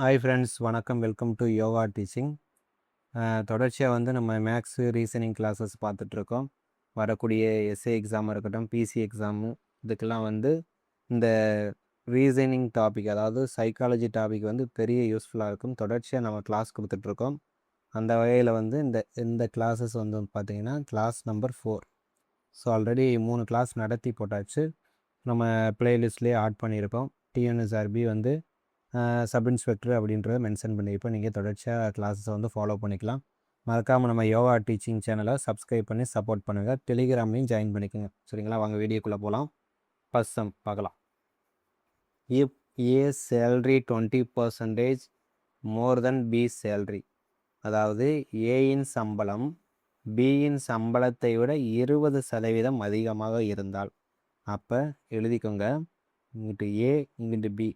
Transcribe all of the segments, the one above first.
Hi friends, வணக்கம். Welcome to yoga teaching. தொடர்ச்சியாக நம்ம மேக்ஸு ரீசனிங் கிளாஸஸ் பார்த்துட்ருக்கோம். வரக்கூடிய எஸ்ஏ எக்ஸாமாக இருக்கட்டும், பிசி எக்ஸாமு, இதுக்கெல்லாம் இந்த ரீசனிங் டாபிக், அதாவது சைக்காலஜி டாபிக் பெரிய யூஸ்ஃபுல்லாக இருக்கும். தொடர்ச்சியாக நம்ம கிளாஸ் கொடுத்துட்ருக்கோம். அந்த வகையில் இந்த இந்த கிளாஸஸ் பார்த்திங்கன்னா class number 4. So already 3 class நடத்தி போட்டாச்சு. நம்ம ப்ளேலிஸ்ட்லேயே ஆட் பண்ணியிருக்கோம். டிஎன்எஸ்ஆர்பி சப் இன்ஸ்பெக்டர் அப்படின்றத மென்ஷன் பண்ணியிருப்போம். நீங்கள் தொடர்ச்சியாக கிளாஸஸை ஃபாலோ பண்ணிக்கலாம். மறக்காமல் நம்ம யோகா டீச்சிங் சேனலை சப்ஸ்கிரைப் பண்ணி சப்போர்ட் பண்ணுங்கள். டெலிகிராம்லையும் ஜாயின் பண்ணிக்கோங்க. சரிங்களா? வாங்க வீடியோக்குள்ளே போகலாம். ஃபர்ஸ்ட் சம் பார்க்கலாம். If A salary 20% more than B salary, அதாவது ஏயின் சம்பளம் பியின் சம்பளத்தை விட 20% அதிகமாக இருந்தால், அப்போ எழுதிக்கோங்க, இங்கிட்டு ஏ இங்கிட்டு பி,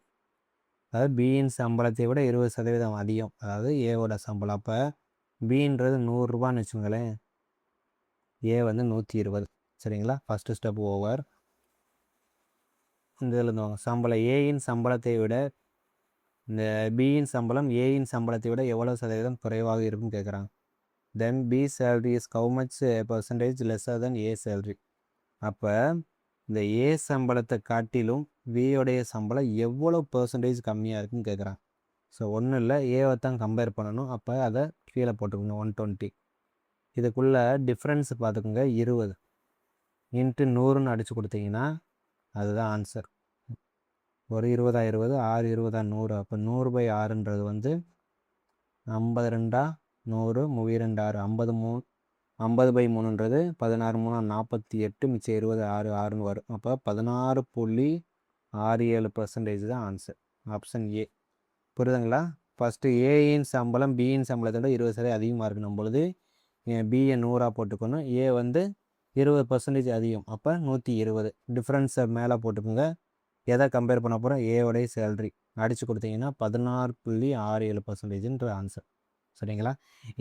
அதாவது பியின் சம்பளத்தை விட 20% அதிகம், அதாவது ஏவோட சம்பளம். அப்போ பின்றது 100 வச்சுக்கோங்களேன், ஏ 120. சரிங்களா? First step over. இந்த இதில் சம்பளம் ஏயின் சம்பளத்தை விட இந்த பியின் சம்பளம் ஏயின் சம்பளத்தை விட எவ்வளோ சதவீதம் குறைவாக இருக்குன்னு கேட்குறாங்க. Then B salary is how much percentage lesser than A salary. அப்போ இந்த ஏ சம்பளத்தை காட்டிலும் பியோடைய சம்பளம் எவ்வளோ பர்சன்டேஜ் கம்மியாக இருக்குன்னு கேட்குறாங்க. ஸோ ஒன்றும் இல்லை, ஏவை தான் கம்பேர் பண்ணணும். அப்போ அதை கீழே போட்டுக்கோங்க, 120. இதுக்குள்ளே டிஃப்ரென்ஸ் பார்த்துக்கோங்க, 20 இன்ட்டு 100ன்னு அடித்து கொடுத்தீங்கன்னா அதுதான் ஆன்சர். ஒரு 20 20, 6 20 100. அப்போ 100/6ன்றது 52 100 32 6, 50/3ன்றது 16 3 48, மிச்சம் 20 6 6ன்னு வரும். அப்போ 16.67% தான் ஆன்சர், ஆப்ஷன் ஏ. புரியுதுங்களா? ஃபஸ்ட்டு ஏயின் சம்பளம் பியின் சம்பளத்தை விட 20% அதிகமாக இருக்கணும் பொழுது பியை 100 போட்டுக்கணும். ஏ 20% அதிகம், அப்போ 120. டிஃப்ரென்ஸை மேலே போட்டுக்கோங்க. எதை கம்பேர் பண்ண போகிறோம்? ஏவோடைய சேல்ரி அடித்து கொடுத்தீங்கன்னா 16.67%ன்ற ஆன்சர். சரிங்களா?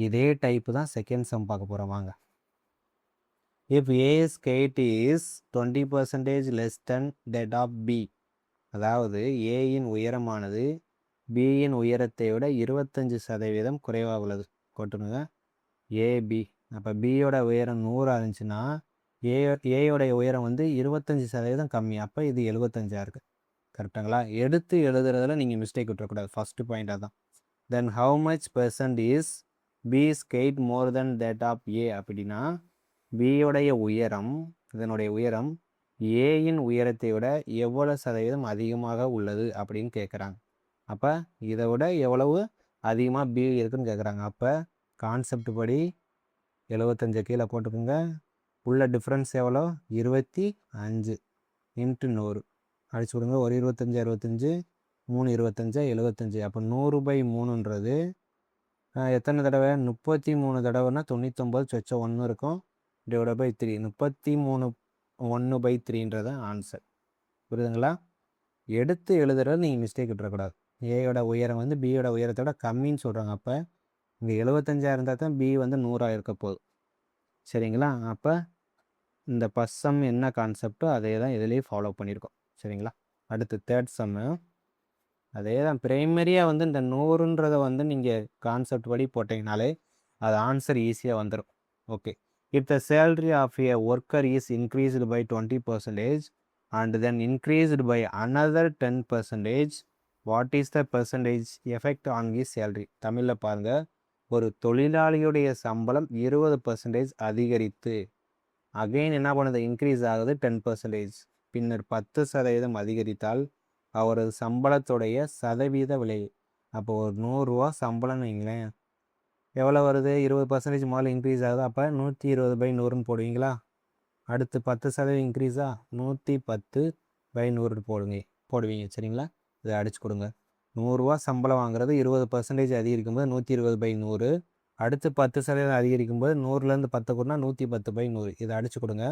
இதே டைப்பு தான் செகண்ட் சம் பார்க்க போகிறோம். வாங்க. If A's height is 20% less than that of B, அதாவது ஏயின் உயரமானது பியின் உயரத்தை விட 25% குறைவாக உள்ளது. போட்டுருங்க ஏபி. அப்போ பியோட உயரம் 100 இருந்துச்சுன்னா ஏயோடைய உயரம் 25% கம்மி. அப்போ இது 75 இருக்குது. கரெக்டுங்களா? எடுத்து எழுதுறதுல நீங்கள் மிஸ்டேக் விட்டுறக்கூடாது. ஃபஸ்ட்டு பாயிண்டாக தான். Then how much percent is B scaled more than that of A அப்படின்னா, பியோடைய உயரம், இதனுடைய உயரம் ஏயின் உயரத்தை விட எவ்வளோ சதவீதம் அதிகமாக உள்ளது அப்படின்னு கேட்குறாங்க. அப்போ இதை விட எவ்வளவு அதிகமாக பி இருக்குன்னு கேட்குறாங்க. அப்போ கான்செப்ட் படி 75 கீழே போட்டுக்கோங்க. உள்ள டிஃப்ரென்ஸ் எவ்வளோ? 25 இன்ட்டு 100 அடிச்சு கொடுங்க. ஒரு 25 65, 3 25 75. அப்போ 100/3ன்றது எத்தனை தடவை? 33 தடவைனா 99 சொச்ச 1 இருக்கும், /3. 33 1/3ன்றது ஆன்சர். புரியுதுங்களா? எடுத்து எழுதுறது நீங்கள் மிஸ்டேக் விட்டுறக்கூடாது. ஏயோட உயரம் பியோட உயரத்தோட கம்மின்னு சொல்கிறாங்க. அப்போ இங்கே 75 இருந்தால் தான் பி 100 இருக்க போகுது. சரிங்களா? அப்போ இந்த ஃபர்ஸ்ட் சம் என்ன கான்செப்டோ அதே தான் இதுலேயே ஃபாலோ பண்ணியிருக்கோம். சரிங்களா? அடுத்து தேர்ட் சம்மு அதே தான். ப்ரைமரியாக இந்த 100ன்றதை நீங்கள் கான்செப்ட் படி போட்டிங்கனாலே அது ஆன்சர் ஈஸியாக வந்துடும். Okay. If the salary of a worker is increased by 20% and then increased by another 10%, what is the percentage effect on his salary? தமிழில் பாருங்கள். ஒரு தொழிலாளியுடைய சம்பளம் 20% அதிகரித்து, அகைன் என்ன பண்ணுது? இன்க்ரீஸ் ஆகுது 10%. பின்னர் 10% அதிகரித்தால் அவரது சம்பளத்துடைய சதவீத விலை. அப்போ ஒரு 100 ரூபா சம்பளம்னு வைங்களேன், எவ்வளோ வருது? 20% முதல்ல இன்க்ரீஸ் ஆகுது. அப்போ 120/100ன்னு போடுவீங்களா? அடுத்து 10% இன்க்ரீஸா? 110/100 போடுவீங்க. சரிங்களா? இதை அடிச்சு கொடுங்க. 100 ரூபா சம்பளம் வாங்குறது 20% அதிகரிக்கும் போது 120/100. அடுத்து 10% அதிகரிக்கும் போது 100லேருந்து 10 கூடனா 110/100. இதை அடிச்சு கொடுங்க.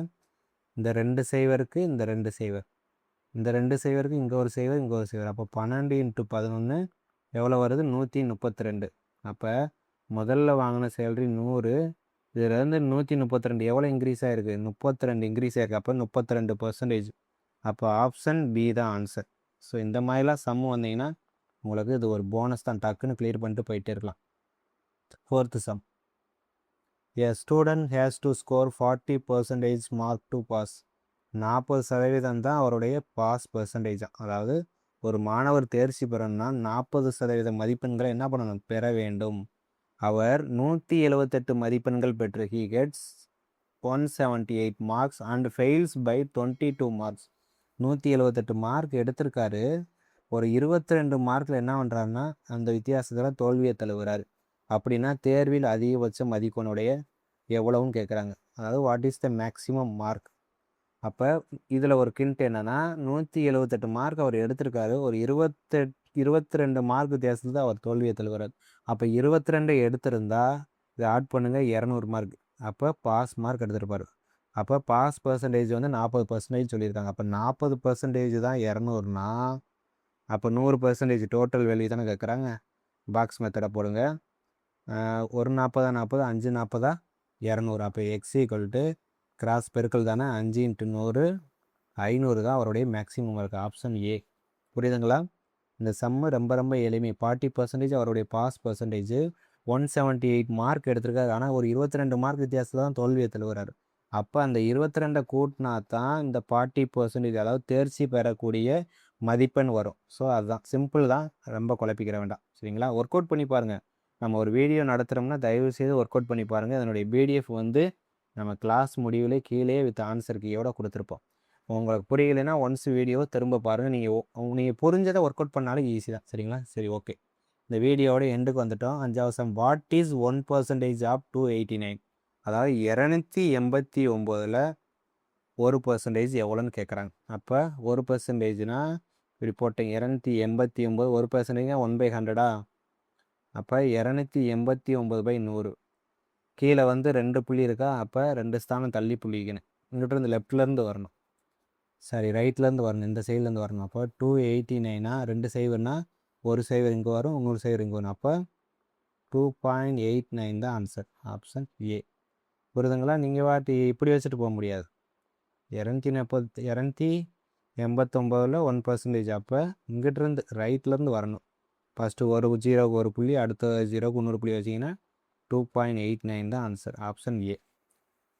இந்த 2 சைவருக்கு இந்த 2 சைவர், இந்த 2 சைவருக்கு இங்கே ஒரு சைவர் இங்கே ஒரு சைவர். அப்போ 12 × 11 எவ்வளோ வருது? 132. அப்போ முதல்ல வாங்கின சேலரி 100, இதிலேருந்து 132 எவ்வளோ இன்க்ரீஸ் ஆகிருக்கு? 32 இன்க்ரீஸ் ஆகிருக்கு. அப்போ 32%. அப்போ ஆப்ஷன் பி தான் ஆன்சர். ஸோ இந்த மாதிரிலாம் சம்மு வந்தீங்கன்னா உங்களுக்கு இது ஒரு போனஸ் தான், டக்குன்னு கிளியர் பண்ணிட்டு போயிட்டே இருக்கலாம். 4th sum. A student has to score 40% mark to pass. 40% தான் அவருடைய பாஸ் பெர்சன்டேஜ். அதாவது ஒரு மாணவர் தேர்ச்சி பெறணும்னா 40% மதிப்பெண்களை என்ன பண்ணணும், பெற வேண்டும். அவர் 178 மதிப்பெண்கள் பெற்று he gets 178 marks and fails by 22 marks. 178 mark எடுத்திருக்காரு, ஒரு 22 மார்க்கில் என்ன பண்ணுறாருன்னா அந்த வித்தியாசத்தில் தோல்வியை தழுவுறாரு. அப்படின்னா தேர்வில் அதிகபட்ச மதிப்பெண்ணுடைய எவ்வளவுன்னு கேட்குறாங்க. அதாவது what is the maximum mark. அப்போ இதில் ஒரு கிண்ட் என்னென்னா 178 மார்க் அவர் எடுத்திருக்காரு, ஒரு 22 மார்க் வித்தியாசத்தில் தான் அவர் தோல்வியை தழுவுறாரு. அப்போ 22 எடுத்திருந்தா இதை ஆட் பண்ணுங்கள் 200 மார்க். அப்போ பாஸ் மார்க் எடுத்திருப்பார். அப்போ பாஸ் பர்சன்டேஜ் வந்து 40% சொல்லியிருக்காங்க. அப்போ 40% தான் 200னா அப்போ 100% டோட்டல் வேல்யூ தானே கேட்குறாங்க. பாக்ஸ் மெத்தடை போடுங்க. 1 40 40 5 40 200. அப்போ எக்ஸ் ஈக்குவல் டு கிராஸ் பெருக்கல் தானே, 5 × 100 500 தான் அவருடைய மேக்ஸிமம் இருக்குது. Option A. புரியுதுங்களா? இந்த சம்மு ரொம்ப ரொம்ப எளிமை. 40% அவருடைய பாஸ் பர்சன்டேஜ். 178 மார்க் எடுத்திருக்காரு, ஆனால் ஒரு 22 மார்க் வித்தியாசத்தில் தான் தோல்வியை தழுவுறாரு. அப்போ அந்த 22 கூட்டினா தான் இந்த 40%, அதாவது தேர்ச்சி பெறக்கூடிய மதிப்பெண் வரும். ஸோ அதுதான் சிம்பிள் தான், ரொம்ப குழப்பிக்கிற வேண்டாம். சரிங்களா? ஒர்க் அவுட் பண்ணி பாருங்கள். நம்ம ஒரு வீடியோ நடத்துகிறோம்னா தயவுசெய்து ஒர்க் அவுட் பண்ணி பாருங்கள். அதனுடைய பிடிஎஃப் வந்து நம்ம கிளாஸ் முடிவில் கீழே வித் ஆன்சர் கீயோட கொடுத்துருப்போம். உங்களுக்கு புரியலைன்னா ஒன்ஸ் வீடியோவை திரும்ப பாருங்கள். நீங்கள் புரிஞ்சதை ஒர்க் அவுட் பண்ணாலும் ஈஸி தான். சரிங்களா? சரி, ஓகே. இந்த வீடியோவோட எண்டுக்கு வந்துட்டோம். 5வது சம். What is 1% of 289? அதாவது 289ல் 1% எவ்வளோன்னு கேட்குறாங்க. அப்போ 1%னா இப்படி போட்டேன். 289 1%, 1/100. அப்போ 289/100. கீழே வந்து 2 புள்ளி இருக்கா, அப்போ 2 ஸ்தானம் தள்ளி புள்ளிக்கணும். இங்கிட்டிருந்து லெஃப்ட்லேருந்து வரணும், சாரி ரைட்லேருந்து வரணும், இந்த சைட்லேருந்து வரணும். அப்போ 289னா 2 சைவர்னா ஒரு சைவர் இங்கே வரும், இன்னொரு சைவர் இங்கே வரும். அப்போ 2.89 தான் ஆன்சர். Option A. புரியுதுங்களா? நீங்கள் வாட்டி இப்படி வச்சுட்டு போக முடியாது. 289ல் 1%. அப்போ இங்கிட்டிருந்து ரைட்லேருந்து வரணும். ஃபஸ்ட்டு ஒரு ஜீரோவுக்கு ஒரு புள்ளி, அடுத்த ஜீரோவுக்கு இன்னொரு புள்ளி வச்சிங்கன்னா 2.89 தான் answer. Option A.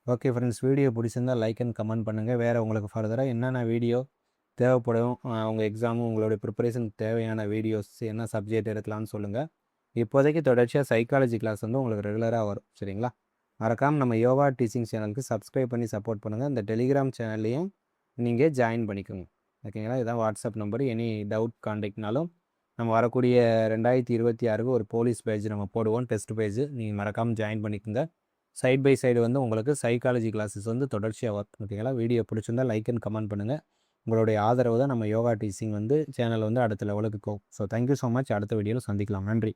Okay friends, video பிடிச்சிருந்தால் லைக் அண்ட் கமெண்ட் பண்ணுங்கள். வேறு உங்களுக்கு ஃபர்தராக என்னென்ன வீடியோ தேவைப்படும், உங்கள் எக்ஸாமும் உங்களுடைய ப்ரிப்பரேஷனுக்கு தேவையான வீடியோஸ் என்ன சப்ஜெக்ட் எடுக்கலாம்னு சொல்லுங்கள். இப்போதைக்கு தொடர்ச்சியாக சைக்காலஜி கிளாஸ் வந்து உங்களுக்கு ரெகுலராக வரும். சரிங்களா? மறக்காமல் நம்ம யோகா டீச்சிங் சேனலுக்கு சப்ஸ்கிரைப் பண்ணி சப்போர்ட் பண்ணுங்கள். இந்த டெலிகிராம் சேனல்லையும் நீங்கள் ஜாயின் பண்ணிக்கோங்க. ஓகேங்களா? இதுதான் வாட்ஸ்அப் நம்பர். எனி டவுட் கான்டாக்ட்னாலும் நம்ம வரக்கூடிய 2026க்கு ஒரு போலீஸ் பேஜ் நம்ம போடுவோம், டெஸ்ட் பேஜ். நீங்கள் மறக்காமல் ஜாயின் பண்ணிக்கோங்க. சைட் பை சைடு வந்து உங்களுக்கு சைக்காலஜி கிளாஸஸ் வந்து தொடர்ச்சியாக வரும். ஓகேங்களா? வீடியோ பிடிச்சிருந்தால் லைக் அண்ட் கமெண்ட் பண்ணுங்கள். உங்களுடைய ஆதரவு தான் நம்ம யோகா டீச்சிங் வந்து சேனல் வந்து அடுத்த லெவலுக்கு போகும். So thank you so much. அடுத்த வீடியோவில் சந்திக்கலாம். நன்றி.